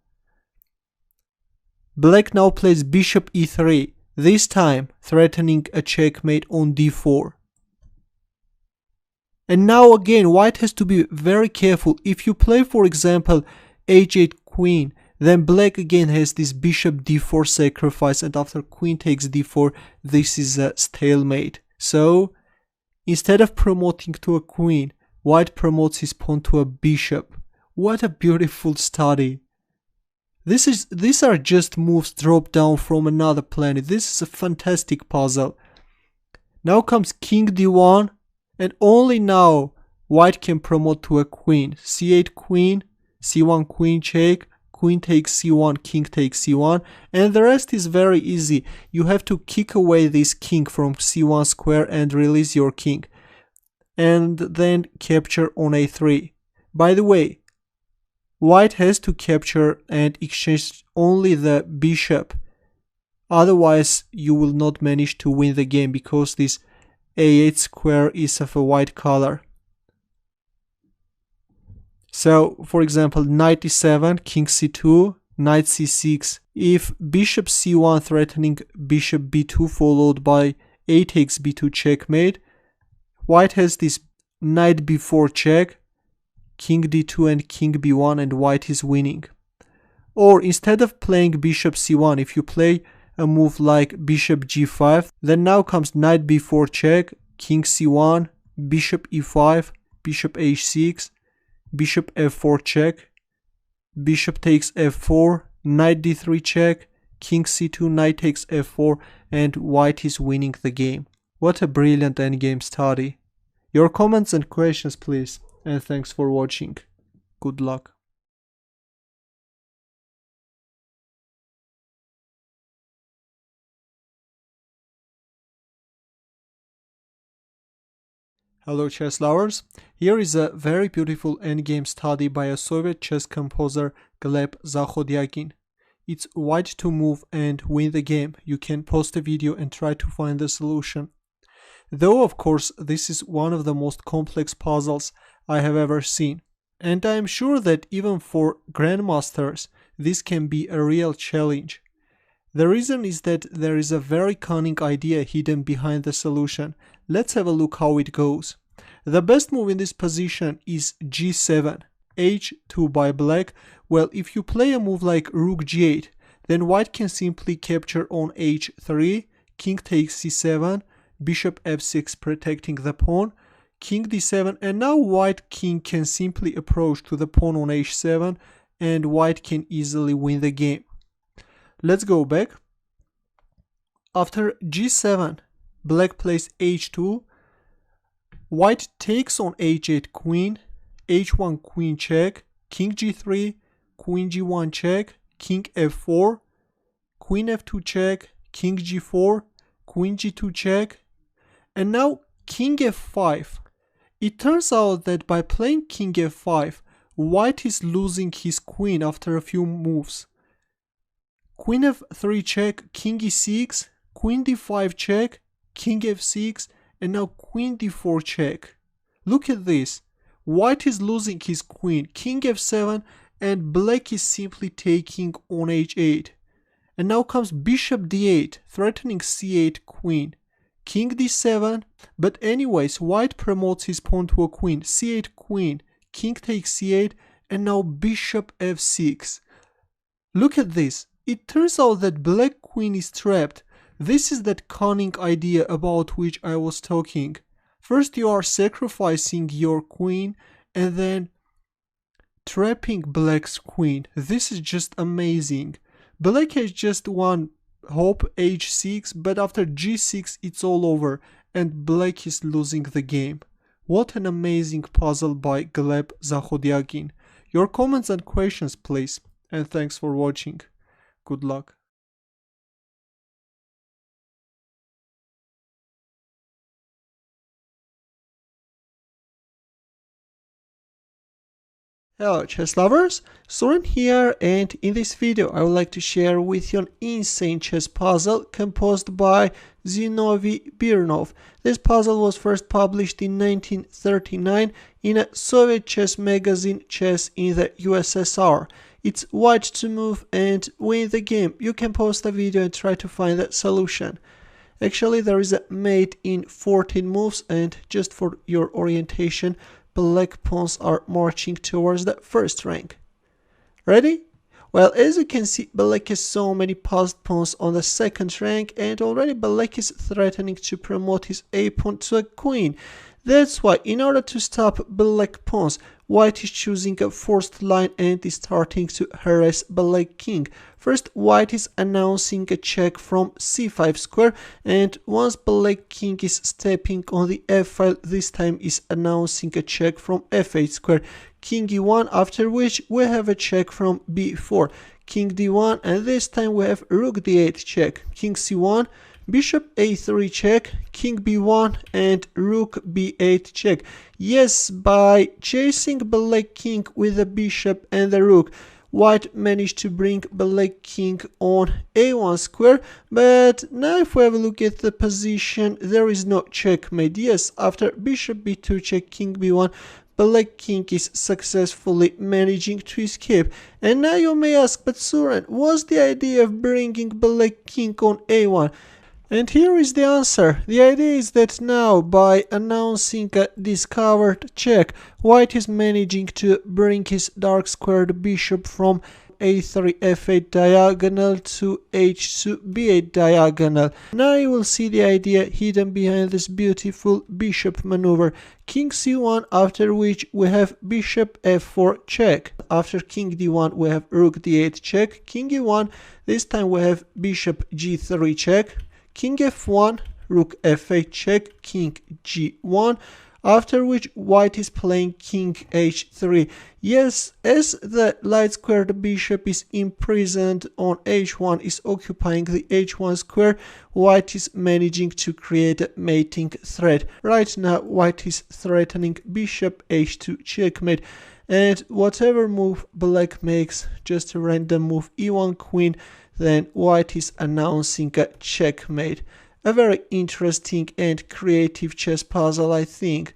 Black now plays bishop e3, this time threatening a checkmate on d4. And now again, white has to be very careful. If you play, for example, h8 queen, then black again has this bishop d4 sacrifice, and after queen takes d4, this is a stalemate. So instead of promoting to a queen, white promotes his pawn to a bishop. What a beautiful study. These are just moves dropped down from another planet. This is a fantastic puzzle. Now comes king d1. And only now white can promote to a queen. c8 queen, c1 queen check, queen takes c1, king takes c1, and the rest is very easy. You have to kick away this king from c1 square and release your king, and then capture on a3. By the way, White has to capture and exchange only the bishop. Otherwise, you will not manage to win the game because this a8 square is of a white color. So, for example, knight e7, king c2, knight c6. If bishop c1 threatening bishop b2 followed by a takes b2 checkmate, white has this knight b4 check, king d2 and king b1, and white is winning. Or instead of playing bishop c1, if you play a move like bishop g5, then now comes knight b4 check, king c1, bishop e5, bishop h6, bishop f4 check, bishop takes f4, knight d3 check, king c2, knight takes f4, and white is winning the game. What a brilliant endgame study. Your comments and questions please, and thanks for watching. Good luck. Hello chess lovers, here is a very beautiful endgame study by a Soviet chess composer Gleb Zakhodiagin. It's white to move and win the game. You can post a video and try to find the solution. Though of course this is one of the most complex puzzles I have ever seen. And I am sure that even for grandmasters this can be a real challenge. The reason is that there is a very cunning idea hidden behind the solution. Let's have a look how it goes. The best move in this position is g7, h2 by black. Well, if you play a move like rook g8, then white can simply capture on h3, king takes c7, bishop f6 protecting the pawn, king d7, and now white king can simply approach to the pawn on h7 and white can easily win the game. Let's go back. After g7, black plays h2, white takes on h8 queen, h1 queen check, king g3, queen g1 check, king f4, queen f2 check, king g4, queen g2 check, and now king f5. It turns out that by playing king f5, white is losing his queen after a few moves. Queen f3 check, king e6, queen d5 check, king f6, and now queen d4 check. Look at this. White is losing his queen, king f7, and black is simply taking on h8. And now comes bishop d8, threatening c8 queen, king d7, but anyways, white promotes his pawn to a queen, c8 queen, king takes c8, and now bishop f6. Look at this. It turns out that black queen is trapped. This is that cunning idea about which I was talking. First you are sacrificing your queen and then trapping black's queen. This is just amazing. Black has just one hope, h6, but after g6 it's all over and black is losing the game. What an amazing puzzle by Gleb Zakhodiagin. Your comments and questions please, and thanks for watching. Good luck. Hello chess lovers, Soren here, and in this video I would like to share with you an insane chess puzzle composed by Zinovy Birnov. This puzzle was first published in 1939 in a Soviet chess magazine, Chess in the USSR. It's white to move and win the game. You can post a video and try to find the solution. Actually there is a mate in 14 moves, and just for your orientation, black pawns are marching towards the first rank. Ready? Well, as you can see, black has so many passed pawns on the second rank, and already black is threatening to promote his a pawn to a queen. That's why, in order to stop black pawns, white is choosing a forced line and is starting to harass black king. First, white is announcing a check from c5 square, and once black king is stepping on the f file, this time is announcing a check from f8 square, king e1, after which we have a check from b4, king d1, and this time we have rook d8 check, king c1, bishop a3 check, king b1 and rook b8 check. Yes, by chasing black king with the bishop and the rook, white managed to bring black king on a1 square, but now if we have a look at the position, there is no checkmate. Yes, after bishop b2 check, king b1, black king is successfully managing to escape. And now you may ask, but Suren, what's the idea of bringing black king on a1? And here is the answer. The idea is that now, by announcing a discovered check, white is managing to bring his dark squared bishop from a3 f8 diagonal to h2 b8 diagonal. Now you will see the idea hidden behind this beautiful bishop maneuver. King c1, after which we have bishop f4 check. After king d1 we have rook d8 check. King e1, this time we have bishop g3 check. King f1, rook f8 check, king g1, after which white is playing king h3. Yes, as the light squared bishop is imprisoned on h1, is occupying the h1 square, white is managing to create a mating threat. Right now, white is threatening bishop h2 checkmate. And whatever move black makes, just a random move e1 queen, then white is announcing a checkmate. A very interesting and creative chess puzzle, I think.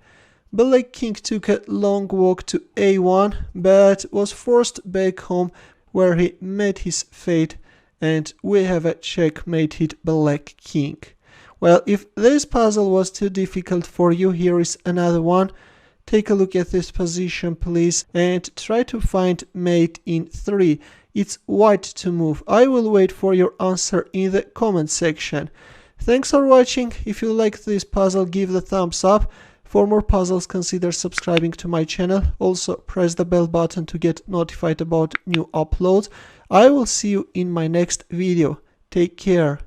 Black king took a long walk to a1, but was forced back home where he met his fate, and we have a checkmated black king. Well, if this puzzle was too difficult for you, here is another one. Take a look at this position, please, and try to find mate in 3. It's white to move. I will wait for your answer in the comment section. Thanks for watching. If you liked this puzzle, give the thumbs up. For more puzzles, consider subscribing to my channel. Also, press the bell button to get notified about new uploads. I will see you in my next video. Take care.